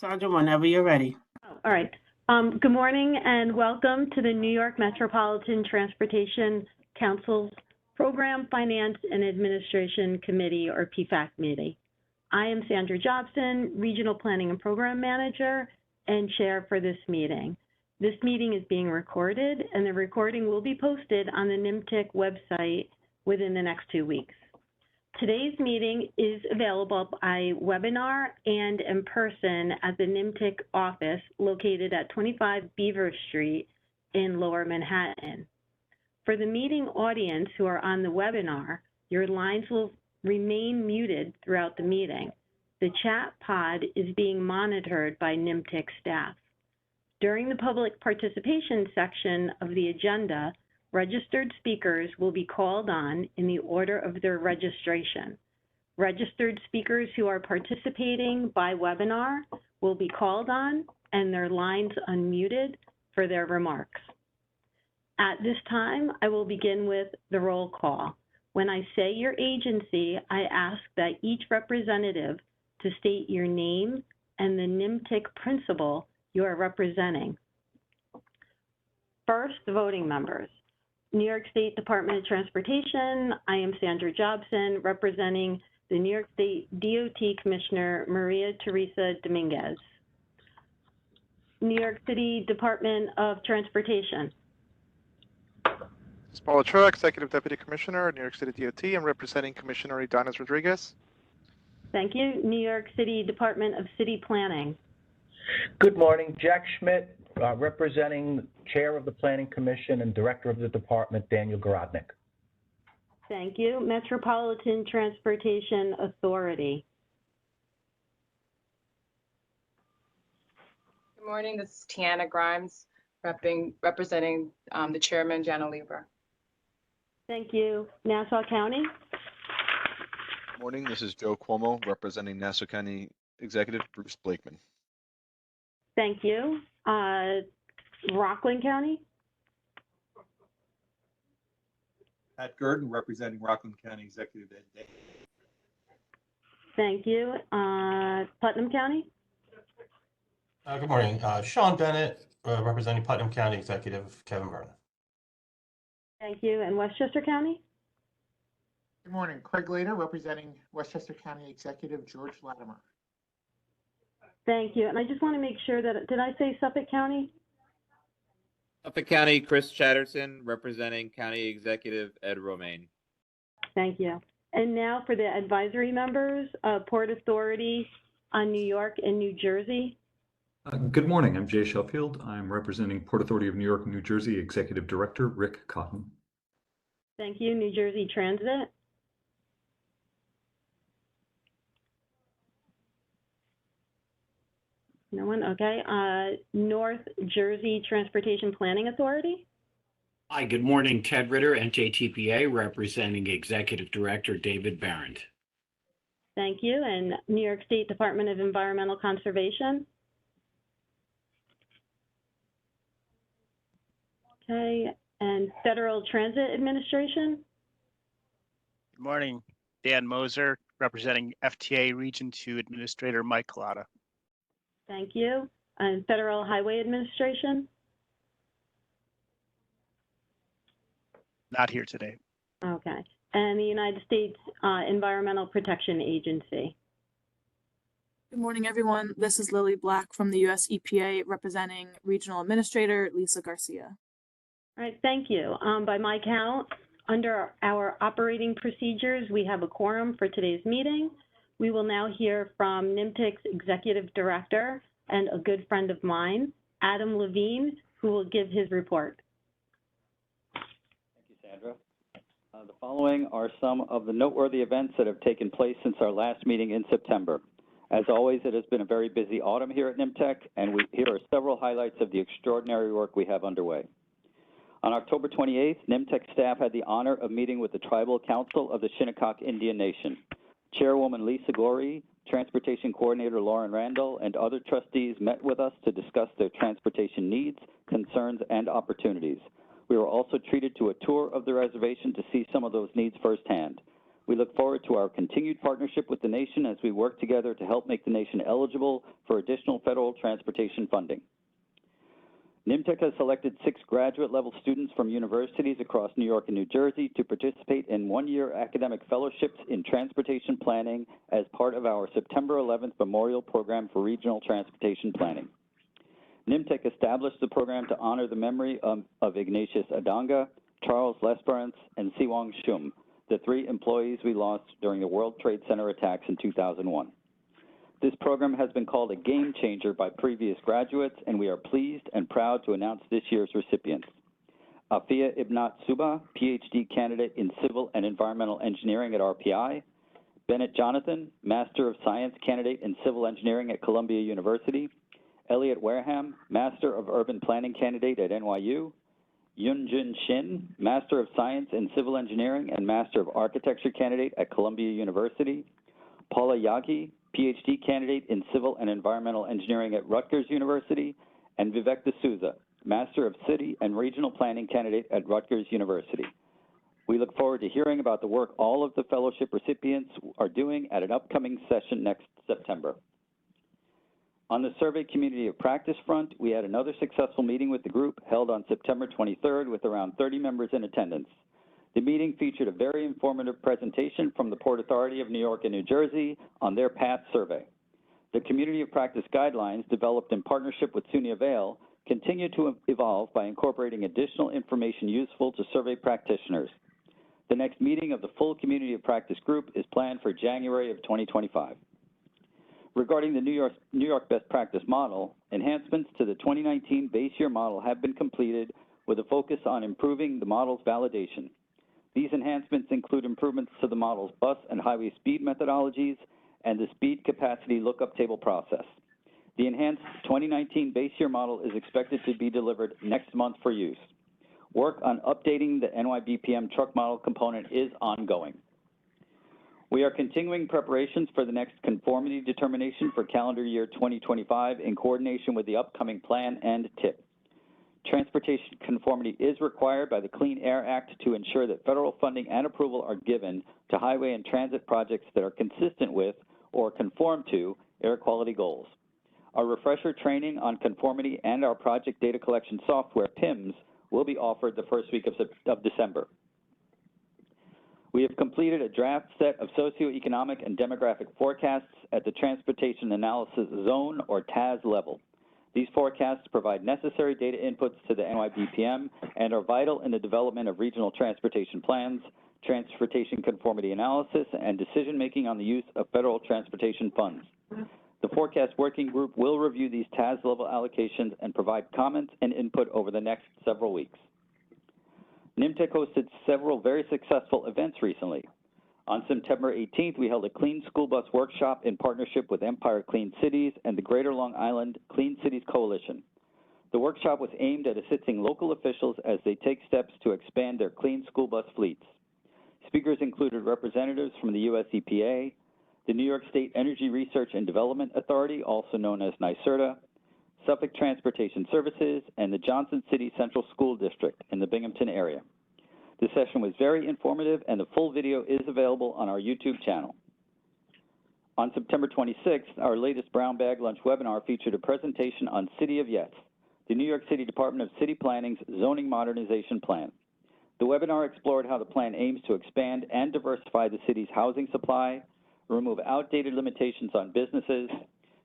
Sandra, whenever you're ready. Oh, all right. Good morning and welcome to the New York Metropolitan Transportation Council's Program Finance and Administration Committee, or PFAC meeting. I am Sandra Jobson, Regional Planning and Program Manager and Chair for this meeting. This meeting is being recorded and the recording will be posted on the NYMTC website within the next 2 weeks. Today's meeting is available by webinar and in person at the NYMTC office located at 25 Beaver Street in Lower Manhattan. For the meeting audience who are on the webinar, your lines will remain muted throughout the meeting. The chat pod is being monitored by NYMTC staff. During the public participation section of the agenda, registered speakers will be called on in the order of their registration. Registered speakers who are participating by webinar will be called on and their lines unmuted for their remarks. At this time, I will begin with the roll call. When I say your agency, I ask that each representative to state your name and the NYMTC principal you are representing. First, the voting members. New York State Department of Transportation, I am Sandra Jobson, representing the New York State DOT Commissioner Maria Teresa Dominguez. New York City Department of Transportation. This is Paul Ochoa, Executive Deputy Commissioner, New York City DOT. I'm representing Commissioner Idanis Rodriguez. Thank you. New York City Department of City Planning. Good morning, Jack Schmidt, representing Chair of the Planning Commission and Director of the Department, Daniel Gorodnik. Thank you. Metropolitan Transportation Authority. Good morning, this is Tiana Grimes, representing the Chairman, Jana Lieber. Thank you. Nassau County. Good morning, this is Joe Cuomo, representing Nassau County Executive Bruce Blakeman. Thank you. Rockland County. Pat Gurdon, representing Rockland County Executive Ed Day. Thank you. Putnam County. Good morning. Sean Bennett, representing Putnam County Executive Kevin Byrne. Thank you. And Westchester County. Good morning. Craig Lader, representing Westchester County Executive George Latimer. Thank you. And I just want to make sure that, did I say Suffolk County? Suffolk County, Chris Chatterton, representing County Executive Ed Romaine. Thank you. And now for the advisory members, Port Authority on New York and New Jersey. Good morning. I'm Jay Sheffield. I'm representing Port Authority of New York and New Jersey Executive Director Rick Cotton. Thank you. New Jersey Transit. No one? Okay. North Jersey Transportation Planning Authority. Hi, good morning. Ted Ritter, NJTPA, representing Executive Director David Barrett. Thank you. And New York State Department of Environmental Conservation. Okay. And Federal Transit Administration. Good morning. Dan Moser, representing FTA Region 2 Administrator Mike Collada. Thank you. And Federal Highway Administration? Not here today. Okay. And the United States Environmental Protection Agency? Good morning, everyone. This is Lily Black from the US EPA, representing Regional Administrator Lisa Garcia. All right, thank you. By my count, under our operating procedures, we have a quorum for today's meeting. We will now hear from NYMTC's Executive Director and a good friend of mine, Adam Levine, who will give his report. Thank you, Sandra. The following are some of the noteworthy events that have taken place since our last meeting in September. As always, it has been a very busy autumn here at NYMTC, and here are several highlights of the extraordinary work we have underway. On October 28th, NYMTC staff had the honor of meeting with the Tribal Council of the Shinnecock Indian Nation. Chairwoman Lisa Gorey, Transportation Coordinator Lauren Randall, and other trustees met with us to discuss their transportation needs, concerns, and opportunities. We were also treated to a tour of the reservation to see some of those needs firsthand. We look forward to our continued partnership with the nation as we work together to help make the nation eligible for additional federal transportation funding. NYMTC has selected 6 graduate-level students from universities across New York and New Jersey to participate in one-year academic fellowships in transportation planning as part of our September 11th Memorial Program for Regional Transportation Planning. NYMTC established the program to honor the memory of Ignatius Adanga, Charles Lesperance, and Siwang Shum, the 3 employees we lost during the World Trade Center attacks in 2001. This program has been called a game changer by previous graduates, and we are pleased and proud to announce this year's recipients. Afia Ibnat Suba, PhD candidate in Civil and Environmental Engineering at RPI. Bennett Jonathan, Master of Science candidate in Civil Engineering at Columbia University. Elliot Wareham, Master of Urban Planning candidate at NYU. Yunjin Shin, Master of Science in Civil Engineering and Master of Architecture candidate at Columbia University. Paula Yagi, PhD candidate in Civil and Environmental Engineering at Rutgers University, and Vivek D'Souza, Master of City and Regional Planning candidate at Rutgers University. We look forward to hearing about the work all of the fellowship recipients are doing at an upcoming session next September. On the survey community of practice front, we had another successful meeting with the group held on September 23rd with around 30 members in attendance. The meeting featured a very informative presentation from the Port Authority of New York and New Jersey on their PATH survey. The Community of Practice Guidelines, developed in partnership with SUNY Avail, continue to evolve by incorporating additional information useful to survey practitioners. The next meeting of the full Community of Practice group is planned for January of 2025. Regarding the New York Best Practice Model, enhancements to the 2019 base year model have been completed with a focus on improving the model's validation. These enhancements include improvements to the model's bus and highway speed methodologies and the speed capacity lookup table process. The enhanced 2019 base year model is expected to be delivered next month for use. Work on updating the NYBPM truck model component is ongoing. We are continuing preparations for the next conformity determination for calendar year 2025 in coordination with the upcoming plan and TIP. Transportation conformity is required by the Clean Air Act to ensure that federal funding and approval are given to highway and transit projects that are consistent with or conform to air quality goals. Our refresher training on conformity and our project data collection software, PIMS, will be offered the first week of December. We have completed a draft set of socioeconomic and demographic forecasts at the Transportation Analysis Zone, or TAZ, level. These forecasts provide necessary data inputs to the NYBPM and are vital in the development of regional transportation plans, transportation conformity analysis, and decision-making on the use of federal transportation funds. The forecast working group will review these TAZ level allocations and provide comments and input over the next several weeks. NYMTC hosted several very successful events recently. On September 18th, we held a Clean School Bus Workshop in partnership with Empire Clean Cities and the Greater Long Island Clean Cities Coalition. The workshop was aimed at assisting local officials as they take steps to expand their clean school bus fleets. Speakers included representatives from the US EPA, the New York State Energy Research and Development Authority, also known as NYSERDA, Suffolk Transportation Services, and the Johnson City Central School District in the Binghamton area. This session was very informative, and the full video is available on our YouTube channel. On September 26th, our latest Brown Bag Lunch webinar featured a presentation on City of Yes, the New York City Department of City Planning's zoning modernization plan. The webinar explored how the plan aims to expand and diversify the city's housing supply, remove outdated limitations on businesses,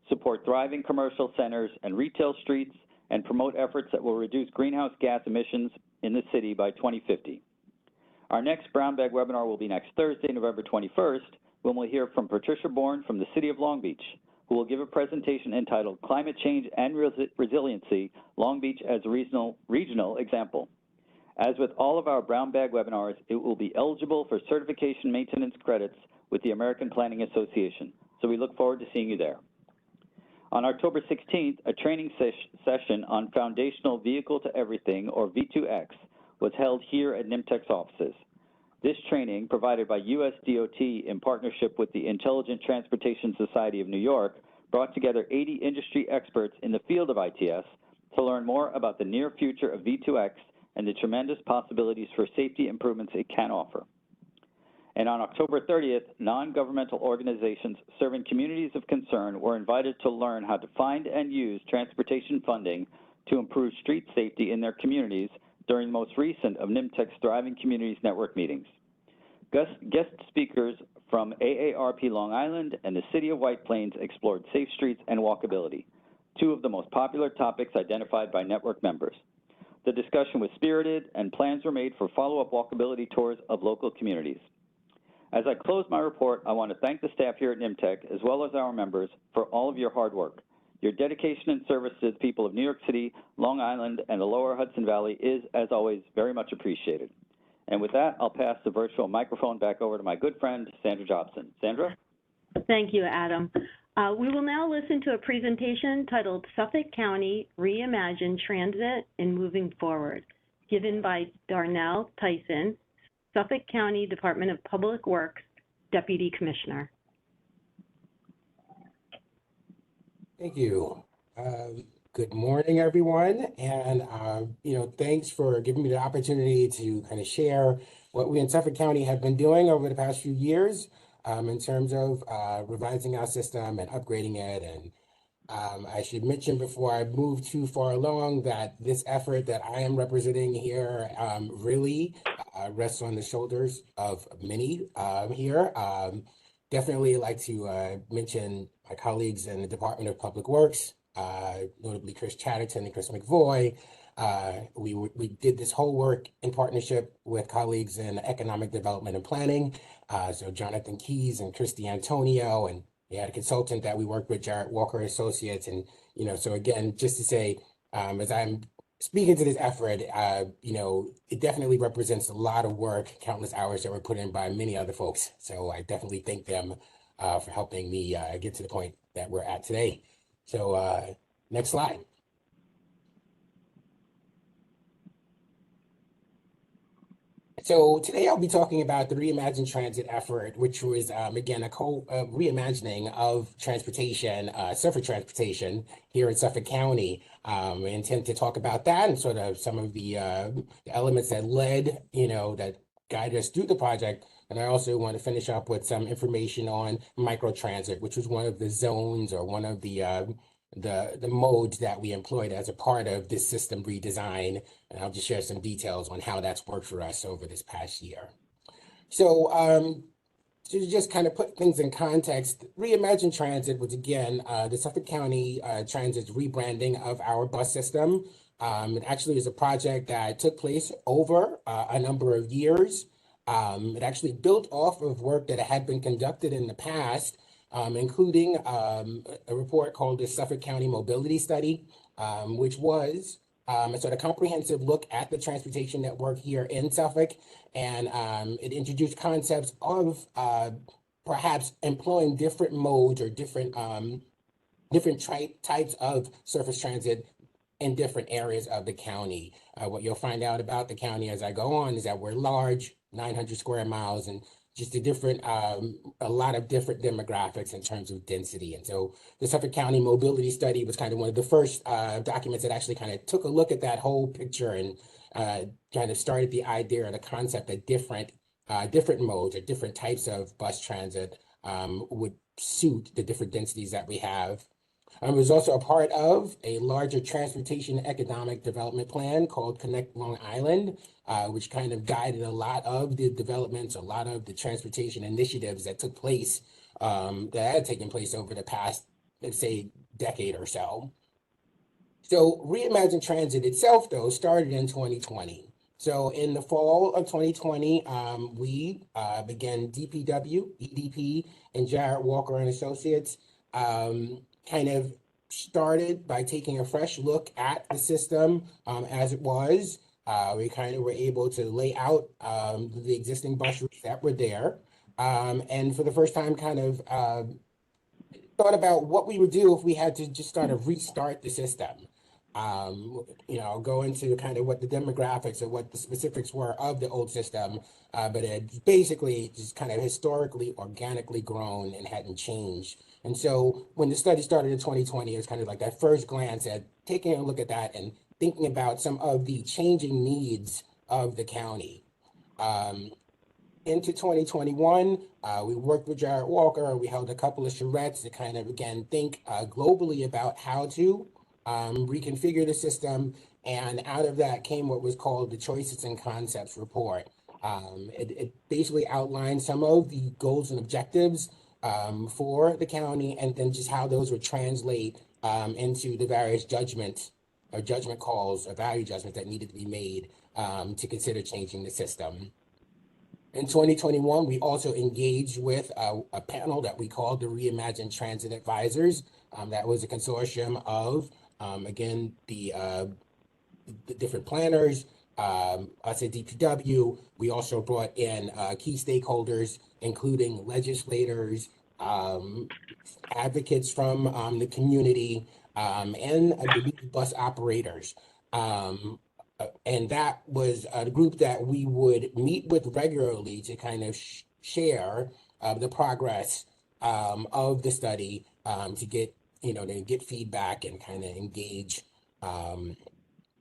support thriving commercial centers and retail streets, and promote efforts that will reduce greenhouse gas emissions in the city by 2050. Our next Brown Bag webinar will be next Thursday, November 21st, when we'll hear from Patricia Bourne from the City of Long Beach, who will give a presentation entitled Climate Change and Resiliency, Long Beach as a Regional Example. As with all of our Brown Bag webinars, it will be eligible for certification maintenance credits with the American Planning Association, so we look forward to seeing you there. On October 16th, a training session on Foundational Vehicle to Everything, or V2X, was held here at NYMTC's offices. This training, provided by US DOT in partnership with the Intelligent Transportation Society of New York, brought together 80 industry experts in the field of ITS to learn more about the near future of V2X and the tremendous possibilities for safety improvements it can offer. And on October 30th, non-governmental organizations serving communities of concern were invited to learn how to find and use transportation funding to improve street safety in their communities during the most recent of NYMTC's Thriving Communities Network meetings. Guest speakers from AARP Long Island and the City of White Plains explored safe streets and walkability, two of the most popular topics identified by network members. The discussion was spirited, and plans were made for follow-up walkability tours of local communities. As I close my report, I want to thank the staff here at NYMTC, as well as our members, for all of your hard work. Your dedication and service to the people of New York City, Long Island, and the lower Hudson Valley is, as always, very much appreciated. And with that, I'll pass the virtual microphone back over to my good friend, Sandra Jobson. Sandra? Thank you, Adam. We will now listen to a presentation titled Suffolk County Reimagine Transit and Moving Forward, given by Darnell Tyson, Suffolk County Department of Public Works Deputy Commissioner. Thank you. Good morning, everyone. And, thanks for giving me the opportunity to kind of share what we in Suffolk County have been doing over the past few years in terms of revising our system and upgrading it. And I should mention before I move too far along that this effort that I am representing here really rests on the shoulders of many here. Definitely like to mention my colleagues in the Department of Public Works, notably Chris Chatterton and Chris McVoy. We did this whole work in partnership with colleagues in economic development and planning. So Jonathan Keys and Christy Antonio, and we had a consultant that we worked with, Jarrett Walker Associates. And, so again, just to say, as I'm speaking to this effort, it definitely represents a lot of work, countless hours that were put in by many other folks. So I definitely thank them for helping me get to the point that we're at today. So next slide. So today I'll be talking about the Reimagine Transit effort, which was, again, a reimagining of transportation, surface transportation here in Suffolk County. I intend to talk about that and sort of some of the elements that led, that guided us through the project. And I also want to finish up with some information on microtransit, which was one of the zones or one of the modes that we employed as a part of this system redesign. And I'll just share some details on how that's worked for us over this past year. So to just kind of put things in context, Reimagine Transit was, again, the Suffolk County Transit's rebranding of our bus system. It actually is a project that took place over a number of years. It actually built off of work that had been conducted in the past, including a report called the Suffolk County Mobility Study, which was a sort of comprehensive look at the transportation network here in Suffolk. And it introduced concepts of perhaps employing different modes or different types of surface transit in different areas of the county. What you'll find out about the county as I go on is that we're large, 900 square miles, and just a lot of different demographics in terms of density. And so the Suffolk County Mobility Study was kind of one of the first documents that actually kind of took a look at that whole picture and kind of started the idea or the concept that different modes or different types of bus transit would suit the different densities that we have. It was also a part of a larger transportation economic development plan called Connect Long Island, which kind of guided a lot of the developments, a lot of the transportation initiatives that took place, that had taken place over the past, let's say, decade or so. So Reimagine Transit itself, though, started in 2020. So in the fall of 2020, we began DPW, EDP, and Jarrett Walker and Associates kind of started by taking a fresh look at the system as it was. We kind of were able to lay out the existing bus routes that were there. And for the first time, kind of thought about what we would do if we had to just sort of restart the system. Go into kind of what the demographics or what the specifics were of the old system, but it basically just kind of historically, organically grown and hadn't changed. And so when the study started in 2020, it was kind of like that first glance at taking a look at that and thinking about some of the changing needs of the county. into 2021, we worked with Jared Walker. We held a couple of charrettes to kind of, again, think globally about how to reconfigure the system. And out of that came what was called the Choices and Concepts report. It basically outlined some of the goals and objectives for the county, and then just how those would translate into the various judgments or judgment calls or value judgments that needed to be made to consider changing the system. In 2021, we also engaged with a panel that we called the Reimagined Transit Advisors. That was a consortium of, again, the different planners, us at DPW. We also brought in key stakeholders, including legislators, advocates from the community, and I believe bus operators. And that was a group that we would meet with regularly to kind of share the progress of the study to get, to get feedback and kind of engage on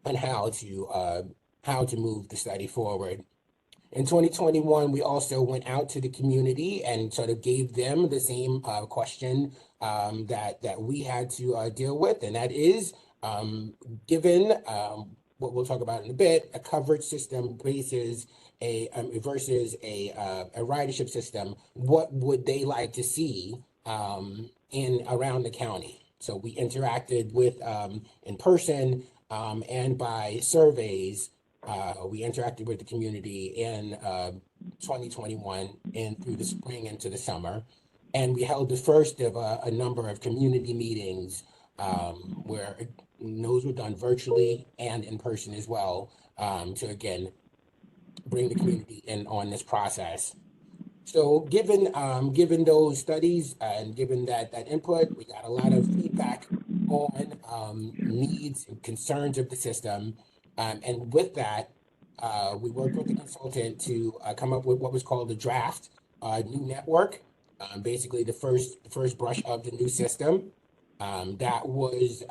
how to move the study forward. In 2021, we also went out to the community and sort of gave them the same question that we had to deal with, and that is, given what we'll talk about in a bit, a coverage system versus a ridership system, what would they like to see in around the county? So we interacted with in person and by surveys. We interacted with the community in 2021 and through the spring into the summer. And we held the first of a number of community meetings where those were done virtually and in person as well, to again, bring the community in on this process. So given those studies and given that input, we got a lot of feedback on needs and concerns of the system. And with that, we worked with the consultant to come up with what was called the draft new network, basically the first brush of the new system. That was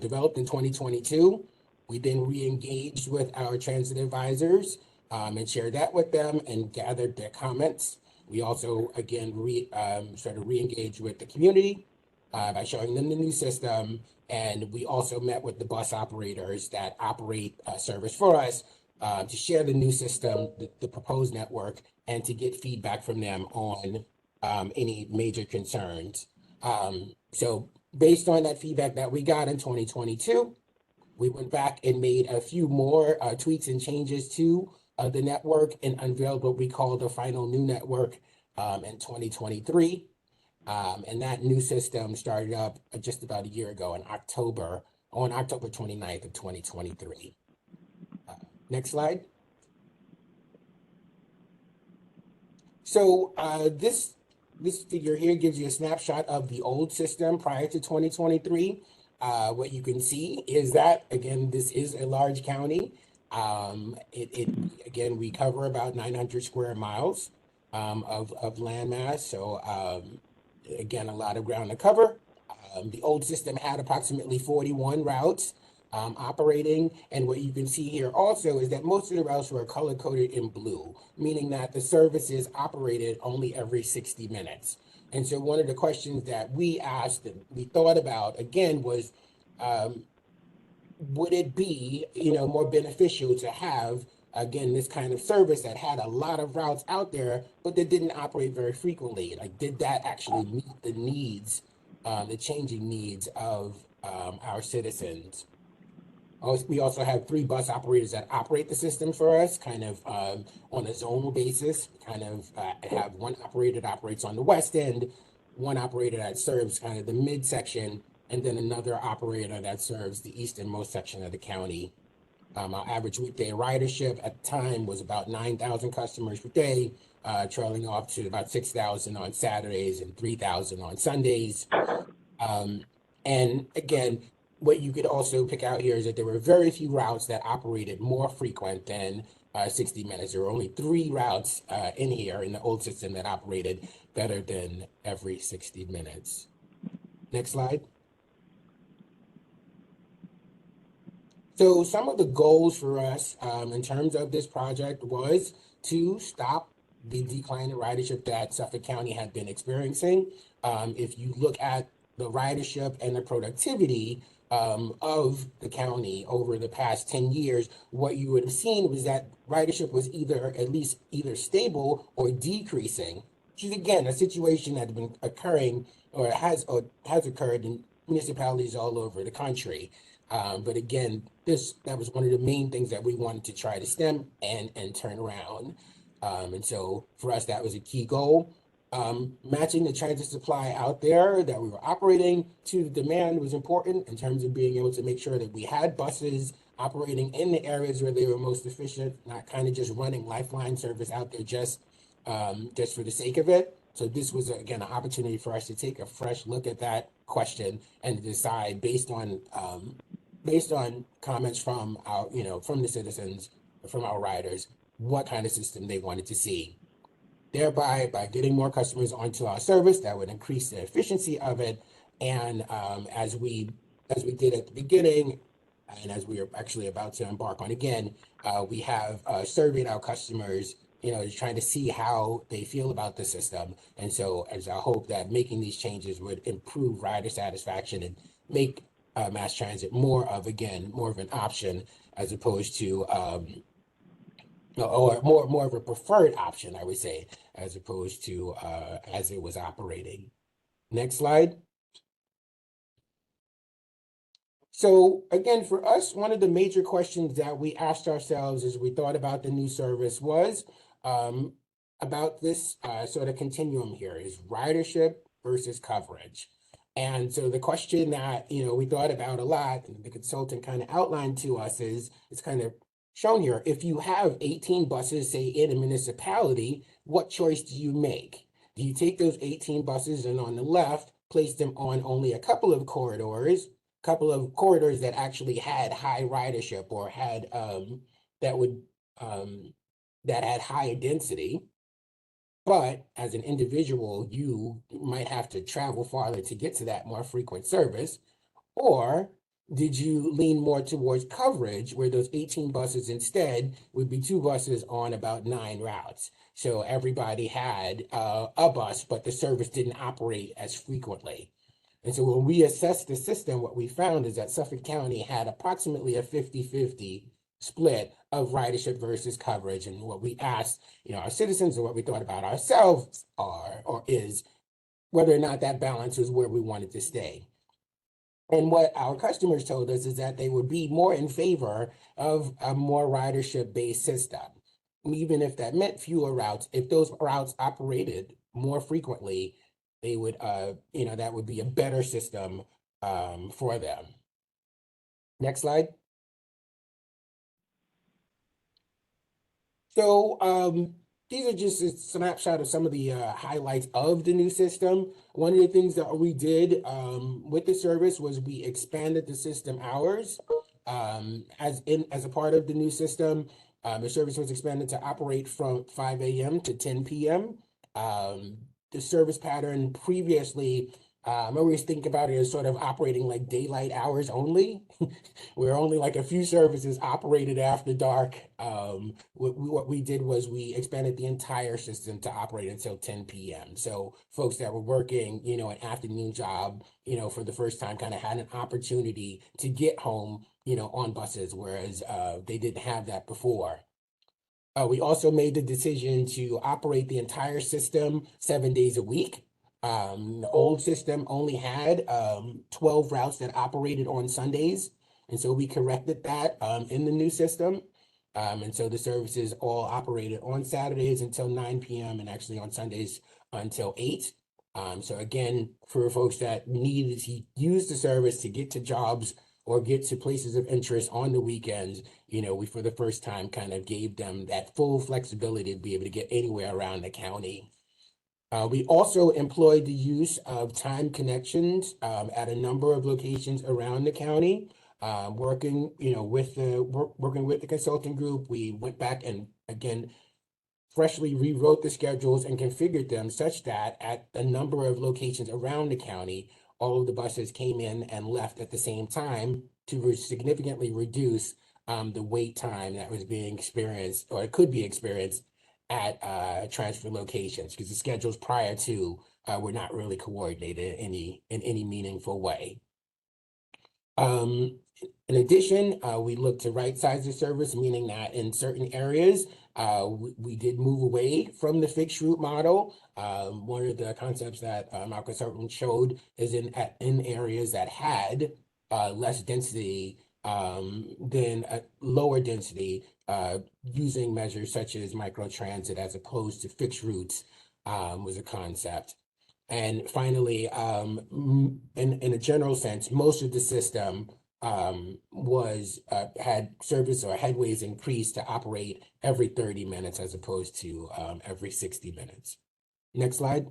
developed in 2022. We then re-engaged with our transit advisors and shared that with them and gathered their comments. We also, again, sort of re-engaged with the community by showing them the new system. And we also met with the bus operators that operate service for us to share the new system, the proposed network, and to get feedback from them on any major concerns. So based on that feedback that we got in 2022, we went back and made a few more tweaks and changes to the network and unveiled what we call the final new network in 2023. And that new system started up just about a year ago on October 29th of 2023. Next slide. So this figure here gives you a snapshot of the old system prior to 2023. What you can see is that, again, this is a large county. Again, we cover about 900 square miles of landmass. So again, a lot of ground to cover. The old system had approximately 41 routes operating. And what you can see here also is that most of the routes were color-coded in blue, meaning that the services operated only every 60 minutes. And so one of the questions that we asked and we thought about, again, was, would it be, more beneficial to have, again, this kind of service that had a lot of routes out there, but that didn't operate very frequently? Like, did that actually meet the needs, the changing needs of our citizens? We also have 3 bus operators that operate the system for us, kind of on a zonal basis. Kind of have one operator that operates on the west end, one operator that serves kind of the midsection, and then another operator that serves the easternmost section of the county. Our average weekday ridership at the time was about 9,000 customers per day, trailing off to about 6,000 on Saturdays and 3,000 on Sundays. And again, what you could also pick out here is that there were very few routes that operated more frequent than 60 minutes. There were only 3 routes in here in the old system that operated better than every 60 minutes. Next slide. So some of the goals for us in terms of this project was to stop the decline in ridership that Suffolk County had been experiencing. If you look at the ridership and the productivity of the county over the past 10 years, what you would have seen was that ridership was either stable or decreasing, which is again a situation that has been occurring or has occurred in municipalities all over the country. But again, that was one of the main things that we wanted to try to stem and turn around. And so for us, that was a key goal. Matching the transit supply out there that we were operating to the demand was important in terms of being able to make sure that we had buses operating in the areas where they were most efficient, not kind of just running lifeline service out there just for the sake of it. So this was, again, an opportunity for us to take a fresh look at that question and decide based on comments from our, from the citizens, from our riders, what kind of system they wanted to see. Thereby, by getting more customers onto our service, that would increase the efficiency of it. And as we did at the beginning, and as we are actually about to embark on again, we have surveyed our customers, trying to see how they feel about the system. And so as I hope that making these changes would improve rider satisfaction and make mass transit more of an option as opposed to or more of a preferred option, I would say, as opposed to as it was operating. Next slide. So again, for us, one of the major questions that we asked ourselves as we thought about the new service was about this sort of continuum here, is ridership versus coverage. And so the question that, we thought about a lot, and the consultant kind of outlined to us is, it's kind of shown here. If you have 18 buses, say, in a municipality, what choice do you make? Do you take those 18 buses and on the left, place them on only a couple of corridors that actually had high ridership or had that had higher density? But as an individual, you might have to travel farther to get to that more frequent service. Or did you lean more towards coverage, where those 18 buses instead would be 2 buses on about 9 routes? So everybody had a bus, but the service didn't operate as frequently. And so when we assessed the system, what we found is that Suffolk County had approximately a 50-50 split of ridership versus coverage. And what we asked, our citizens, and what we thought about ourselves is whether or not that balance was where we wanted to stay. And what our customers told us is that they would be more in favor of a more ridership-based system, even if that meant fewer routes. If those routes operated more frequently, they would, that would be a better system for them. Next slide. So these are just a snapshot of some of the highlights of the new system. One of the things that we did with the service was we expanded the system hours. As a part of the new system, the service was expanded to operate from 5 a.m. to 10 p.m. The service pattern previously, I always think about it as sort of operating like daylight hours only, where only like a few services operated after dark. What we did was we expanded the entire system to operate until 10 p.m. So folks that were working, an afternoon job, for the first time kind of had an opportunity to get home, on buses, whereas they didn't have that before. We also made the decision to operate the entire system 7 days a week. The old system only had 12 routes that operated on Sundays. And so we corrected that in the new system. And so the services all operated on Saturdays until 9 p.m. and actually on Sundays until 8. So again, for folks that needed to use the service to get to jobs or get to places of interest on the weekends, we for the first time kind of gave them that full flexibility to be able to get anywhere around the county. We also employed the use of time connections at a number of locations around the county. Working with the consulting group, we went back and again freshly rewrote the schedules and configured them such that at a number of locations around the county, all of the buses came in and left at the same time, significantly reduce the wait time that was being experienced, or it could be experienced at transfer locations, because the schedules prior to were not really coordinated in any meaningful way. In addition, we looked to right-size the service, meaning that in certain areas, we did move away from the fixed route model. One of the concepts that our consultant showed is in areas that had less density than lower density, using measures such as microtransit as opposed to fixed routes was a concept. And finally, in a general sense, most of the system had service or headways increased to operate every 30 minutes as opposed to every 60 minutes. Next slide.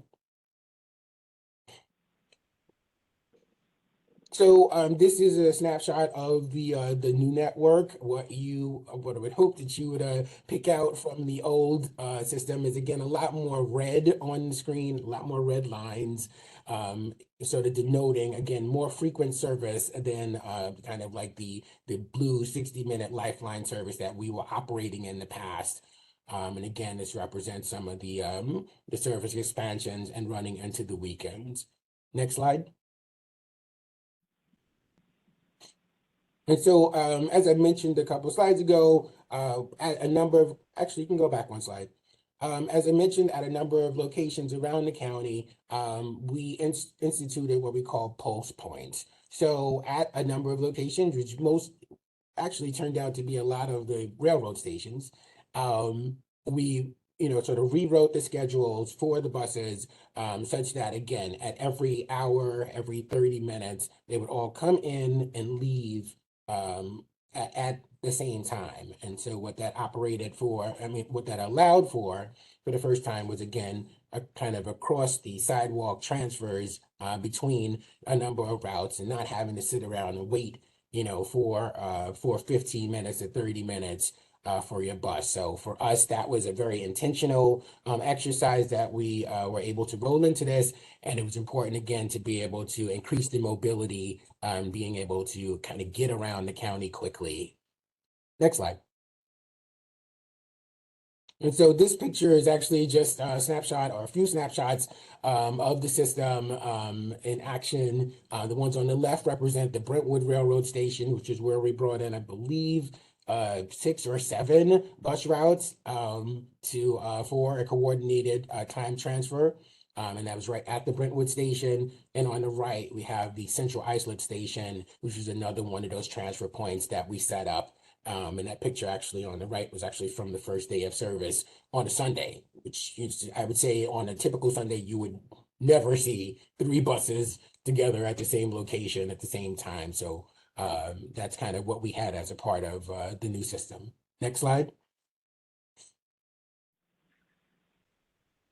So this is a snapshot of the new network. What I would hope that you would pick out from the old system is, again, a lot more red on the screen, a lot more red lines, sort of denoting, again, more frequent service than kind of like the blue 60-minute lifeline service that we were operating in the past. And again, this represents some of the service expansions and running into the weekends. Next slide. And so, as I mentioned a couple of slides ago, at a number of, actually, you can go back one slide. As I mentioned, at a number of locations around the county, we instituted what we call pulse points. So at a number of locations, which most actually turned out to be a lot of the railroad stations, we sort of rewrote the schedules for the buses such that, again, at every hour, every 30 minutes, they would all come in and leave at the same time. And so what that what that allowed for the first time was, again, a kind of across the sidewalk transfers between a number of routes, and not having to sit around and wait, for 15 minutes or 30 minutes for your bus. So for us, that was a very intentional exercise that we were able to roll into this. And it was important, again, to be able to increase the mobility, being able to kind of get around the county quickly. Next slide. And so this picture is actually just a snapshot, or a few snapshots of the system in action. The ones on the left represent the Brentwood Railroad Station, which is where we brought in, I believe, 6 or 7 bus routes for a coordinated time transfer. And that was right at the Brentwood station. And on the right, we have the Central Islip Station, which is another one of those transfer points that we set up. And that picture actually on the right was actually from the first day of service on a Sunday, which I would say on a typical Sunday, you would never see 3 buses together at the same location at the same time. So that's kind of what we had as a part of the new system. Next slide.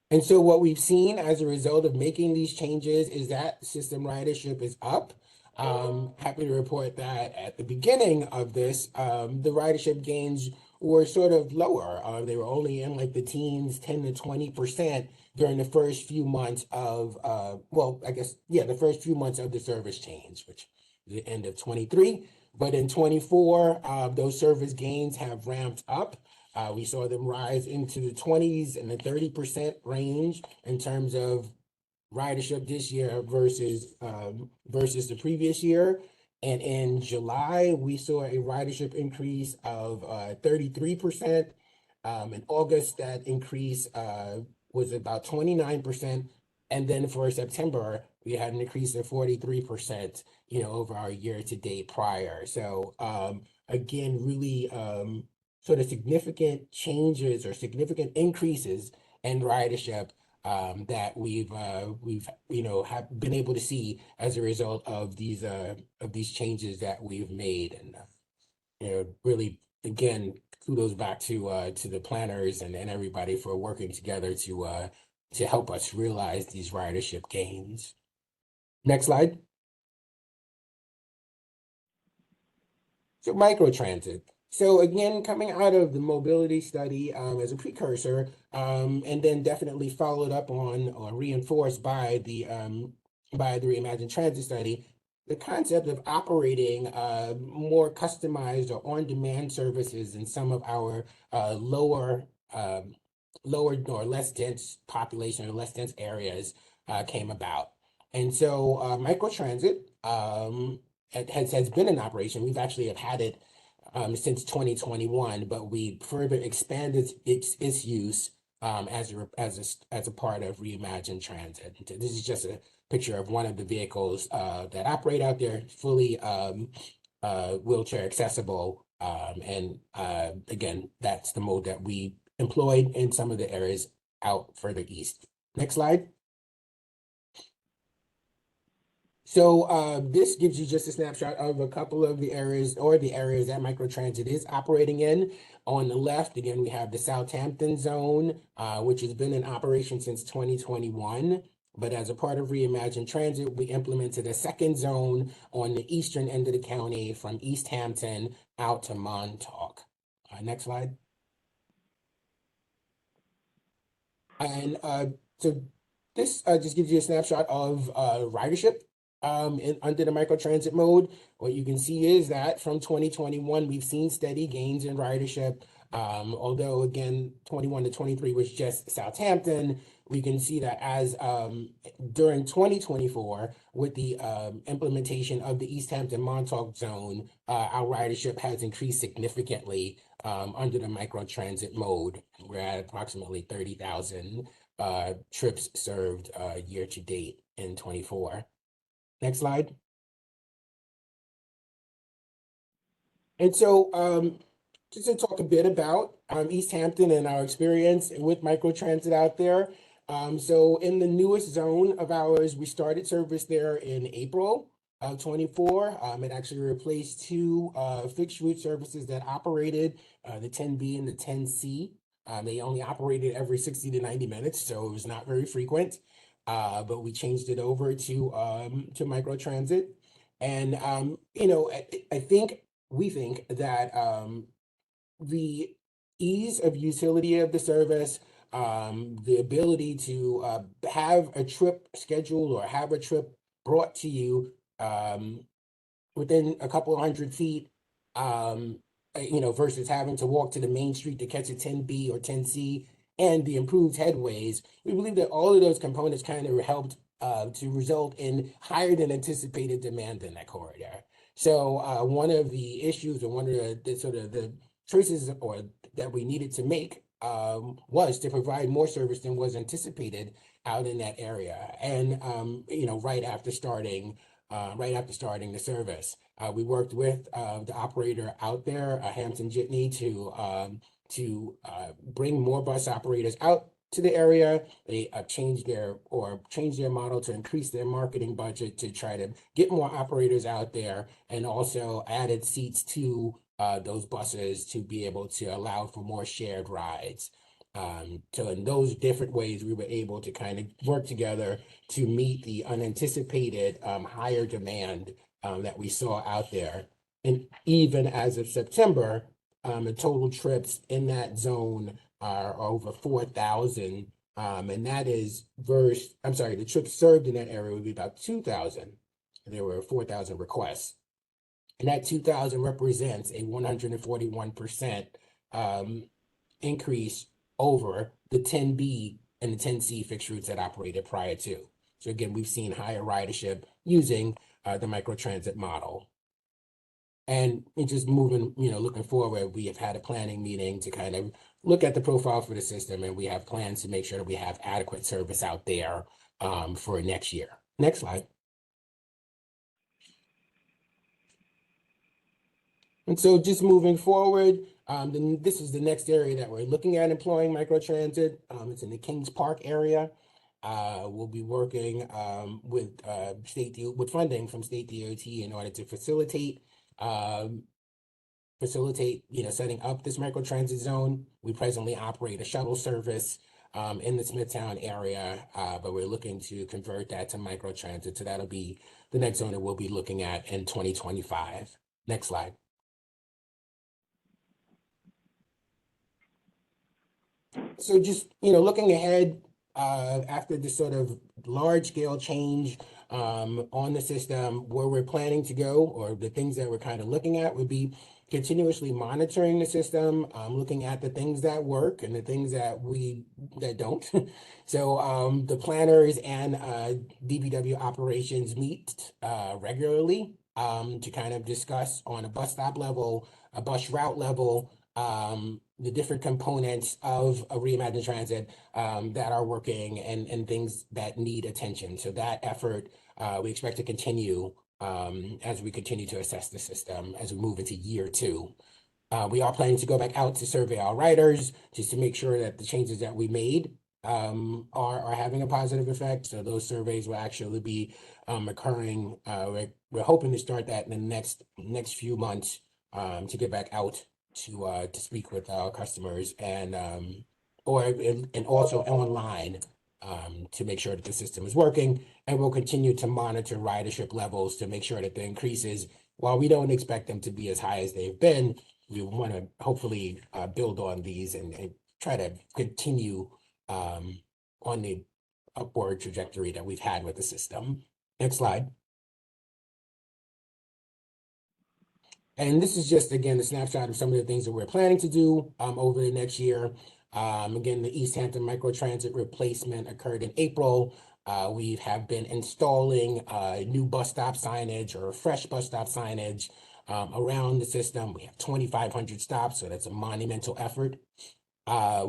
And so what we've seen as a result of making these changes is that system ridership is up. Happy to report that at the beginning of this, the ridership gains were sort of lower. They were only in like the teens, 10 to 20% during the first few months of, the first few months of the service change, which is the end of 23. But in 24, those service gains have ramped up. We saw them rise into the 20s and the 30% range in terms of ridership this year versus the previous year. And in July, we saw a ridership increase of 33%. In August, that increase was about 29%. And then for September, we had an increase of 43%, over our year-to-date prior. So again, really sort of significant changes or significant increases in ridership that we've have been able to see as a result of these changes that we've made. And really, again, kudos back to the planners and everybody for working together to help us realize these ridership gains. Next slide. So microtransit. So again, coming out of the mobility study as a precursor, and then definitely followed up on or reinforced by the Reimagined Transit study, the concept of operating more customized or on-demand services in some of our lower or less dense population or less dense areas came about. And so microtransit has been in operation. We've actually have had it since 2021, but we further expanded its use as a part of Reimagine Transit. This is just a picture of one of the vehicles that operate out there, fully wheelchair accessible. And again, that's the mode that we employed in some of the areas out further east. Next slide. So this gives you just a snapshot of a couple of the areas that microtransit is operating in. On the left, again, we have the Southampton zone, which has been in operation since 2021. But as a part of Reimagine Transit, we implemented a second zone on the eastern end of the county from East Hampton out to Montauk. Next slide. And so this just gives you a snapshot of ridership under the microtransit mode. What you can see is that from 2021, we've seen steady gains in ridership. Although again, 21 to 23 was just Southampton, we can see that as during 2024, with the implementation of the East Hampton Montauk zone, our ridership has increased significantly under the microtransit mode. We're at approximately 30,000 trips served year to date in 24. Next slide. And so just to talk a bit about East Hampton and our experience with microtransit out there. So in the newest zone of ours, we started service there in April of 24. It actually replaced two fixed route services that operated, the 10B and the 10C. They only operated every 60 to 90 minutes, so it was not very frequent. But we changed it over to microtransit. And you know, we think that the ease of utility of the service, the ability to have a trip scheduled or have a trip brought to you within a couple of 100 feet, you know, versus having to walk to the main street to catch a 10B or 10C, and the improved headways, we believe that all of those components kind of helped to result in higher than anticipated demand in that corridor. So one of the issues, or one of the sort of the choices that we needed to make was to provide more service than was anticipated out in that area. And you know, right after starting the service, we worked with the operator out there, Hampton Jitney, to bring more bus operators out to the area. They changed their model to increase their marketing budget to try to get more operators out there, and also added seats to those buses to be able to allow for more shared rides. So in those different ways, we were able to kind of work together to meet the unanticipated higher demand that we saw out there. And even as of September, the total trips in that zone are over 4,000. And that is the trips served in that area would be about 2,000. There were 4,000 requests. And that 2,000 represents a 141% increase over the 10B and the 10C fixed routes that operated prior to. So again, we've seen higher ridership using the microtransit model. And just moving, you know, looking forward, we have had a planning meeting to kind of look at the profile for the system, and we have plans to make sure that we have adequate service out there for next year. Next slide. And so just moving forward, then this is the next area that we're looking at employing microtransit. It's in the Kings Park area. We'll be working with funding from state DOT in order to facilitate, you know, setting up this microtransit zone. We presently operate a shuttle service in the Smithtown area, but we're looking to convert that to microtransit. So that'll be the next zone that we'll be looking at in 2025. Next slide. So just, you know, looking ahead after this sort of large scale change on the system. Where we're planning to go, or the things that we're kind of looking at, would be continuously monitoring the system, looking at the things that work and the things that don't. So the planners and DPW operations meet regularly to kind of discuss on a bus stop level, a bus route level, the different components of a reimagined transit that are working and things that need attention. So that effort we expect to continue as we continue to assess the system as we move into year 2. We are planning to go back out to survey our riders just to make sure that the changes that we made are having a positive effect. So those surveys will actually be occurring. We're hoping to start that in the next few months to get back out to speak with our customers and also online to make sure that the system is working. And we'll continue to monitor ridership levels to make sure that the increases, while we don't expect them to be as high as they've been, we want to hopefully build on these and try to continue on the upward trajectory that we've had with the system. Next slide. And this is just, again, a snapshot of some of the things that we're planning to do over the next year. Again, the East Hampton Microtransit replacement occurred in April. We have been installing new bus stop signage or fresh bus stop signage around the system. We have 2,500 stops, so that's a monumental effort.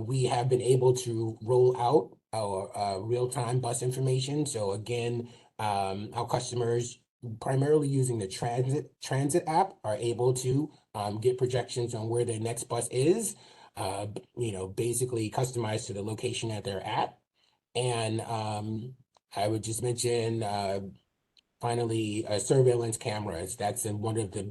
We have been able to roll out our real-time bus information. So again, our customers, primarily using the transit app, are able to get projections on where their next bus is, basically customized to the location that they're at. And I would just mention finally, surveillance cameras. That's one of the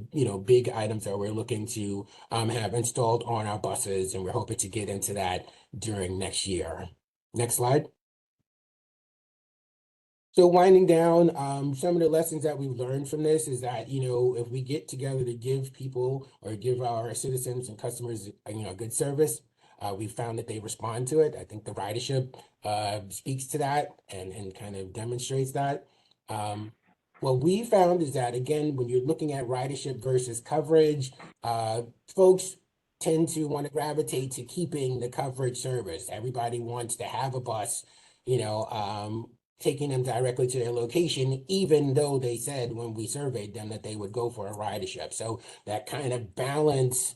big items that we're looking to have installed on our buses, and we're hoping to get into that during next year. Next slide. So winding down, some of the lessons that we've learned from this is that, if we get together to give people or give our citizens and customers, good service, we found that they respond to it. I think the ridership speaks to that and kind of demonstrates that. What we found is that, again, when you're looking at ridership versus coverage, folks tend to want to gravitate to keeping the coverage service. Everybody wants to have a bus, taking them directly to their location, even though they said when we surveyed them that they would go for a ridership. So that kind of balance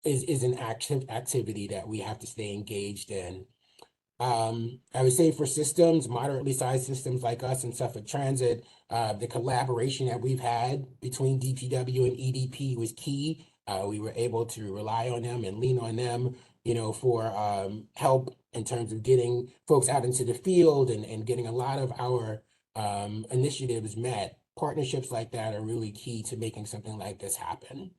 is an activity that we have to stay engaged in. I would say for systems, moderately sized systems like us in Suffolk Transit, the collaboration that we've had between DPW and EDP was key. We were able to rely on them and lean on them, for help in terms of getting folks out into the field and getting a lot of our initiatives met. Partnerships like that are really key to making something like this happen.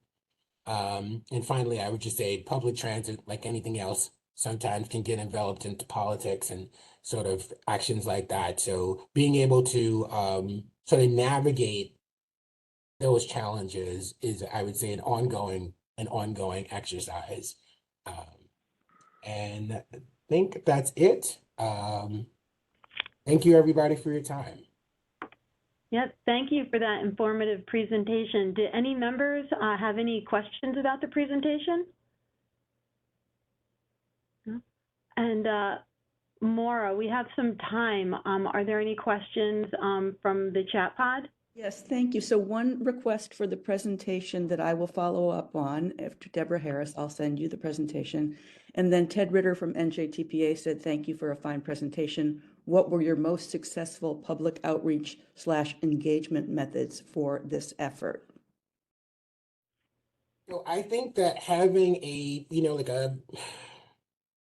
And finally, I would just say public transit, like anything else, sometimes can get enveloped into politics and sort of actions like that. So being able to sort of navigate those challenges is, I would say, an ongoing exercise. And I think that's it. Thank you, everybody, for your time. Yes, thank you for that informative presentation. Do any members have any questions about the presentation? No? And Maura, we have some time. Are there any questions from the chat pod? Yes, thank you. So one request for the presentation that I will follow up on after Deborah Harris, I'll send you the presentation. And then Ted Ritter from NJTPA said, thank you for a fine presentation. What were your most successful public outreach / engagement methods for this effort? So I think that having a, like a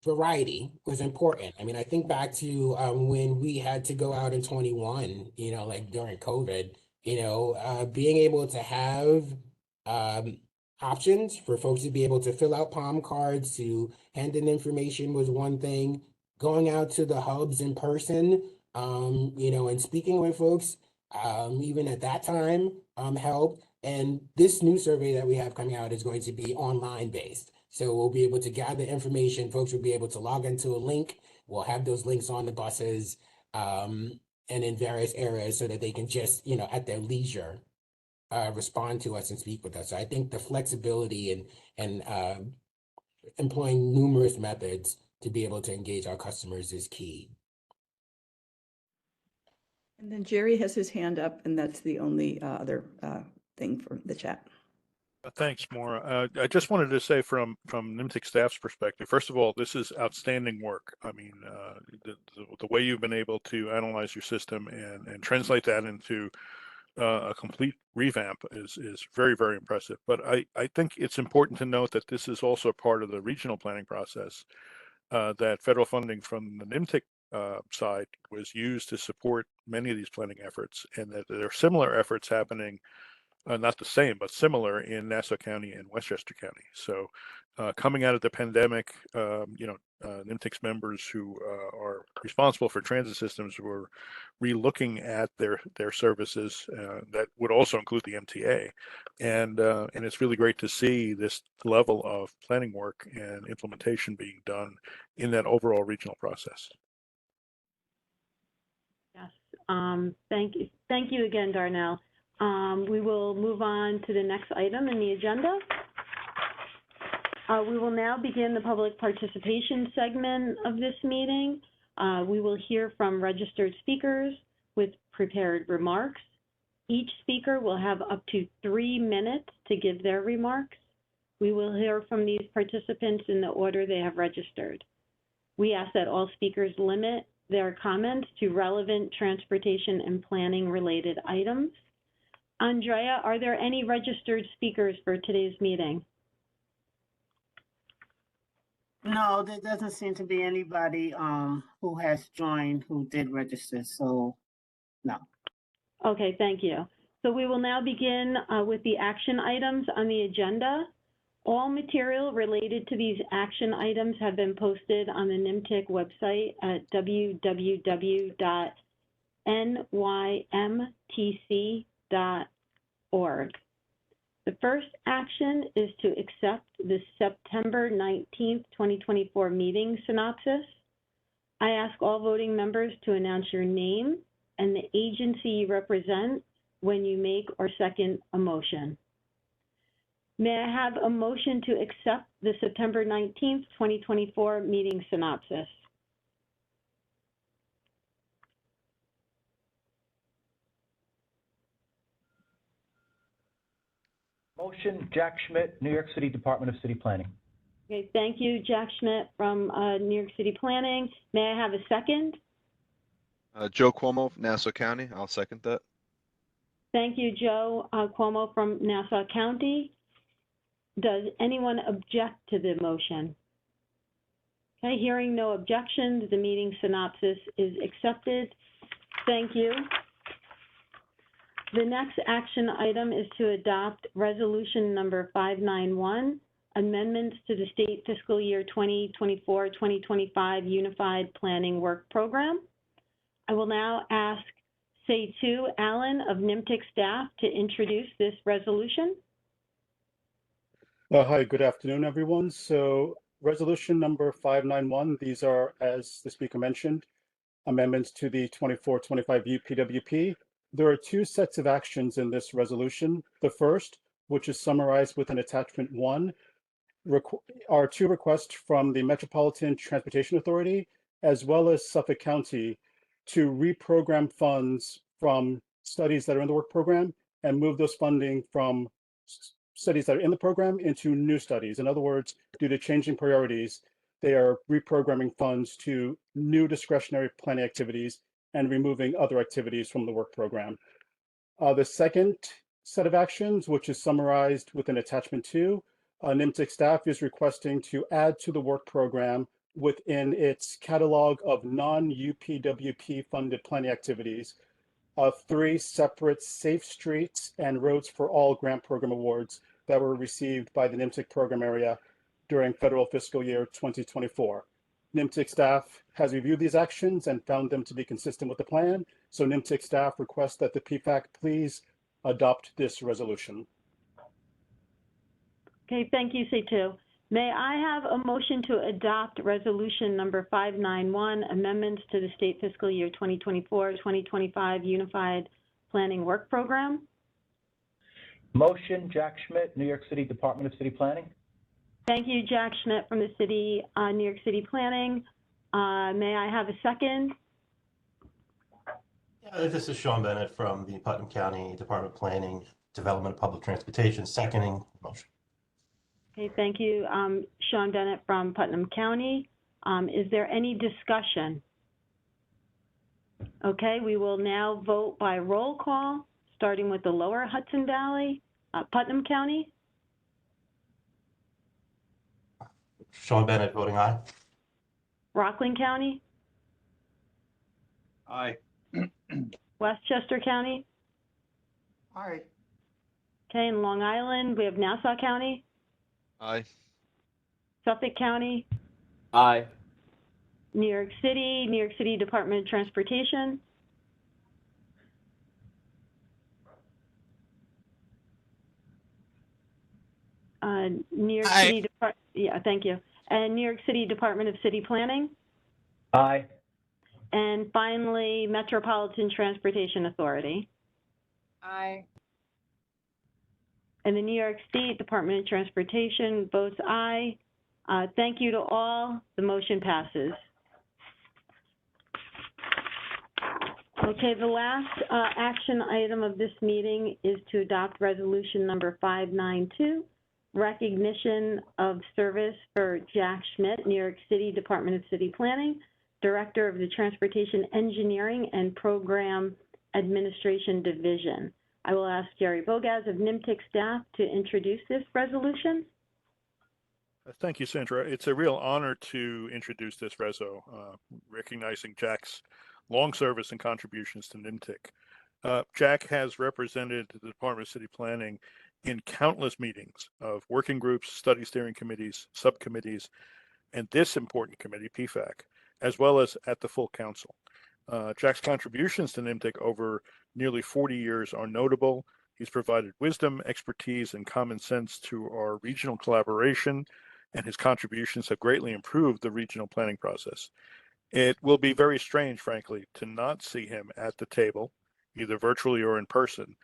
variety was important. I mean, I think back to when we had to go out in 21, like during COVID, being able to have options for folks to be able to fill out palm cards, to hand in information was one thing. Going out to the hubs in person, and speaking with folks, even at that time, helped. And this new survey that we have coming out is going to be online based. So we'll be able to gather information. Folks will be able to log into a link. We'll have those links on the buses. and in various areas so that they can just, at their leisure, respond to us and speak with us. So I think the flexibility and employing numerous methods to be able to engage our customers is key. And then Jerry has his hand up, and that's the only other thing for the chat. Thanks, Maura. I just wanted to say from NYMTC staff's perspective, first of all, this is outstanding work. I mean, the way you've been able to analyze your system and translate that into a complete revamp is very, very impressive. But I think it's important to note that this is also part of the regional planning process, that federal funding from the NYMTC side was used to support many of these planning efforts, and that there are similar efforts happening, not the same, but similar in Nassau County and Westchester County. So coming out of the pandemic, NYMTC's members who are responsible for transit systems were re-looking at their services. That would also include the MTA. And it's really great to see this level of planning work and implementation being done in that overall regional process. Yes, thank you. Thank you again, Darnell. We will move on to the next item in the agenda. We will now begin the public participation segment of this meeting. We will hear from registered speakers with prepared remarks. Each speaker will have up to 3 minutes to give their remarks. We will hear from these participants in the order they have registered. We ask that all speakers limit their comments to relevant transportation and planning related items. Andrea, are there any registered speakers for today's meeting? No, there doesn't seem to be anybody who has joined who did register, so no. Okay, thank you. So we will now begin with the action items on the agenda. All material related to these action items have been posted on the NYMTC website at www.nymtc.org. The first action is to accept the September 19th, 2024 meeting synopsis. I ask all voting members to announce your name and the agency you represent when you make or second a motion. May I have a motion to accept the September 19th, 2024 meeting synopsis? Motion, Jack Schmidt, New York City Department of City Planning. Okay, thank you, Jack Schmidt from New York City Planning. May I have a second? Joe Cuomo, Nassau County. I'll second that. Thank you, Joe Cuomo from Nassau County. Does anyone object to the motion? Okay, hearing no objections, the meeting synopsis is accepted. Thank you. The next action item is to adopt resolution number 591, amendments to the state fiscal year 2024-2025 Unified Planning Work Program. I will now ask Seitu Allen of NYMTC staff to introduce this resolution. Hi, good afternoon, everyone. So resolution number 591, these are, as the speaker mentioned, amendments to the 24-25 UPWP. There are 2 sets of actions in this resolution. The first, which is summarized within attachment 1, are 2 requests from the Metropolitan Transportation Authority as well as Suffolk County to reprogram funds from studies that are in the work program and move those funding from studies that are in the program into new studies. In other words, due to changing priorities, they are reprogramming funds to new discretionary planning activities and removing other activities from the work program. The second set of actions, which is summarized within attachment 2, NYMTC staff is requesting to add to the work program within its catalog of non-UPWP funded planning activities 3 separate Safe Streets and Roads for All grant program awards that were received by the NYMTC program area during federal fiscal year 2024. NYMTC staff has reviewed these actions and found them to be consistent with the plan. So NYMTC staff requests that the PFAC please adopt this resolution. Okay, thank you, Seitu. May I have a motion to adopt resolution number 591, amendments to the state fiscal year 2024-2025 Unified Planning Work Program? Motion, Jack Schmidt, New York City Department of City Planning. Thank you, Jack Schmidt from the city, New York City Planning. May I have a second? This is Sean Bennett from the Putnam County Department of Planning, Development of Public Transportation, seconding the motion. Okay, thank you, Sean Bennett from Putnam County. Is there any discussion? Okay, we will now vote by roll call, starting with the lower Hudson Valley, Putnam County. Sean Bennett voting aye. Rockland County, Aye. Westchester County. Aye. Okay, in Long Island, we have Nassau County, Aye. Suffolk County, Aye. New York City Department of Transportation. New York Aye. City Department, yeah, thank you. And New York City Department of City Planning. Aye. And finally, Metropolitan Transportation Authority. Aye. And the New York State Department of Transportation votes aye. Thank you to all. The motion passes. Okay, the last action item of this meeting is to adopt resolution number 592, recognition of service for Jack Schmidt, New York City Department of City Planning, Director of the Transportation Engineering and Program Administration Division. I will ask Jerry Bogaz of NYMTC staff to introduce this resolution. Thank you, Sandra. It's a real honor to introduce this reso, recognizing Jack's long service and contributions to NYMTC. Jack has represented the Department of City Planning in countless meetings of working groups, study steering committees, subcommittees, and this important committee, PFAC, as well as at the full council. Jack's contributions to NYMTC over nearly 40 years are notable. He's provided wisdom, expertise, and common sense to our regional collaboration, and his contributions have greatly improved the regional planning process. It will be very strange, frankly, to not see him at the table, either virtually or in person,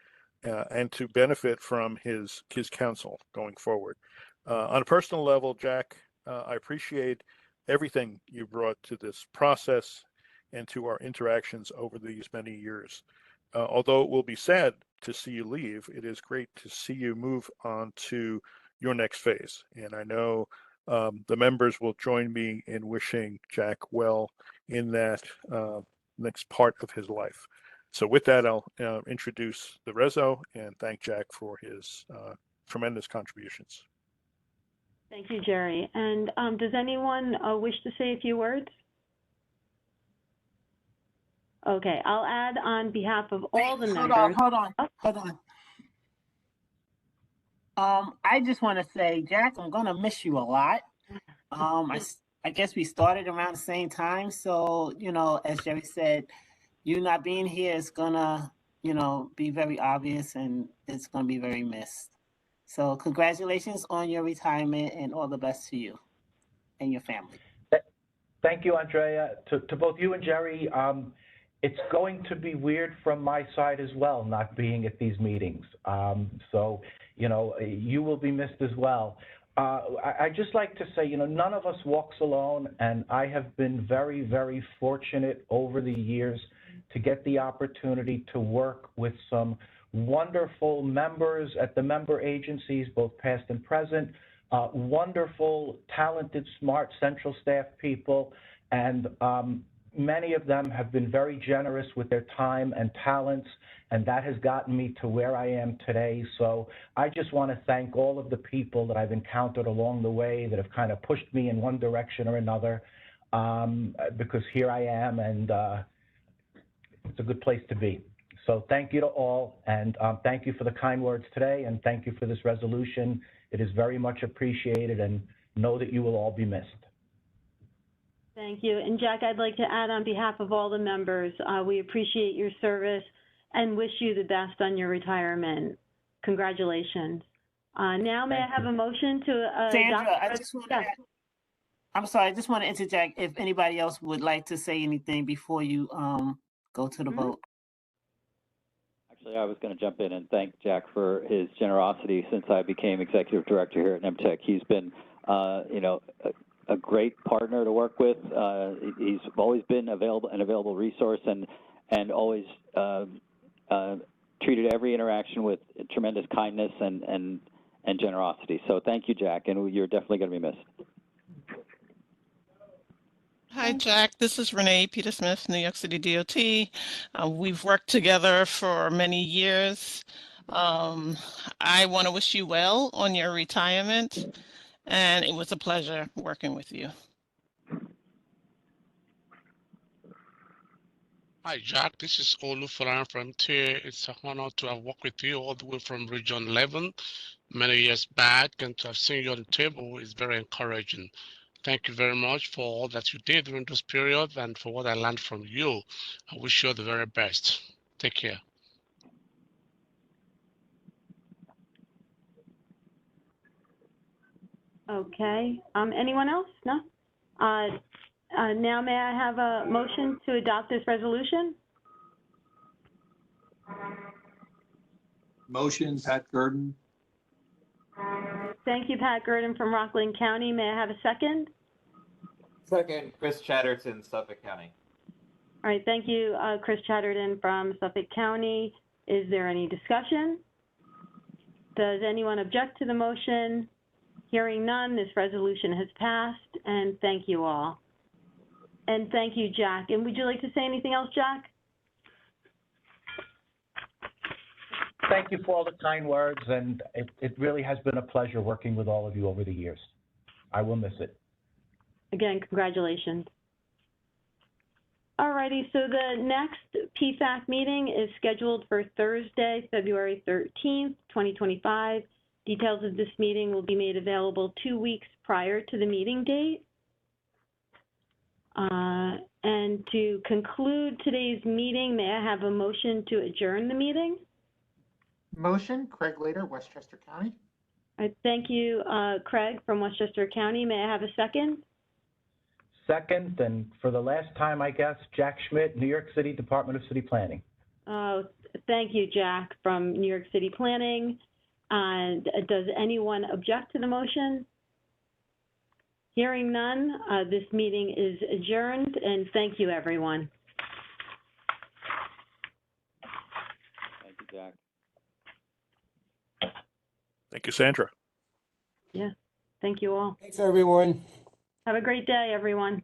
and to benefit from his counsel going forward. On a personal level, Jack, I appreciate everything you brought to this process and to our interactions over these many years. Although it will be sad to see you leave, it is great to see you move on to your next phase. And I know the members will join me in wishing Jack well in that next part of his life. So with that, I'll introduce the reso and thank Jack for his tremendous contributions. Thank you, Jerry. And does anyone wish to say a few words? Okay, I'll add on behalf of all the members. Hold on. I just want to say, Jack, I'm gonna miss you a lot. I guess we started around the same time, so as Jerry said, you not being here is gonna, be very obvious, and it's gonna be very missed. So congratulations on your retirement, and all the best to you and your family. Thank you, Andrea. To both you and Jerry, it's going to be weird from my side as well, not being at these meetings. So, you will be missed as well. I just like to say, none of us walks alone, and I have been very, very fortunate over the years to get the opportunity to work with some wonderful members at the member agencies, both past and present, wonderful, talented, smart central staff people, and many of them have been very generous with their time and talents, and that has gotten me to where I am today. So I just want to thank all of the people that I've encountered along the way that have kind of pushed me in one direction or another, because here I am, and it's a good place to be. So thank you to all, and thank you for the kind words today, and thank you for this resolution. It is very much appreciated, and know that you will all be missed. Thank you. And Jack, I'd like to add on behalf of all the members, we appreciate your service and wish you the best on your retirement. Congratulations. Now may I have a motion to Sandra, adopt? I just want to. I'm sorry. I just want to interject. If anybody else would like to say anything before you go to the vote. Actually, I was going to jump in and thank Jack for his generosity since I became executive director here at NYMTC. He's been, a great partner to work with. He's always been an available resource, and always treated every interaction with tremendous kindness and generosity. So thank you, Jack, and you're definitely going to be missed. Hi, Jack. This is Renee Peter Smith, New York City DOT. We've worked together for many years. I want to wish you well on your retirement, and it was a pleasure working with you. Hi, Jack. This is Olu Faran from TIA. It's an honor to have worked with you all the way from Region 11 many years back, and to have seen you on the table is very encouraging. Thank you very much for all that you did during this period and for what I learned from you. I wish you all the very best. Take care. Okay. Anyone else? No? Now may I have a motion to adopt this resolution? Motion, Pat Gurdon. Thank you, Pat Gurdon from Rockland County. May I have a second? Second, Chris Chatterton, Suffolk County. All right, thank you, Chris Chatterton from Suffolk County. Is there any discussion? Does anyone object to the motion? Hearing none, this resolution has passed, and thank you all. And thank you, Jack. And would you like to say anything else, Jack? Thank you for all the kind words, and it really has been a pleasure working with all of you over the years. I will miss it. Again, congratulations. Alrighty, so the next PFAC meeting is scheduled for Thursday, February 13th, 2025. Details of this meeting will be made available 2 weeks prior to the meeting date. And to conclude today's meeting, may I have a motion to adjourn the meeting? Motion, Craig Lader, Westchester County. All right, thank you, Craig from Westchester County. May I have a second? Second, and for the last time, I guess, Jack Schmidt, New York City Department of City Planning. Thank you, Jack from New York City Planning. And does anyone object to the motion? Hearing none, this meeting is adjourned, and thank you, everyone. Thank you, Jack. Thank you, Sandra. Yeah, thank you all. Thanks, everyone. Have a great day, everyone.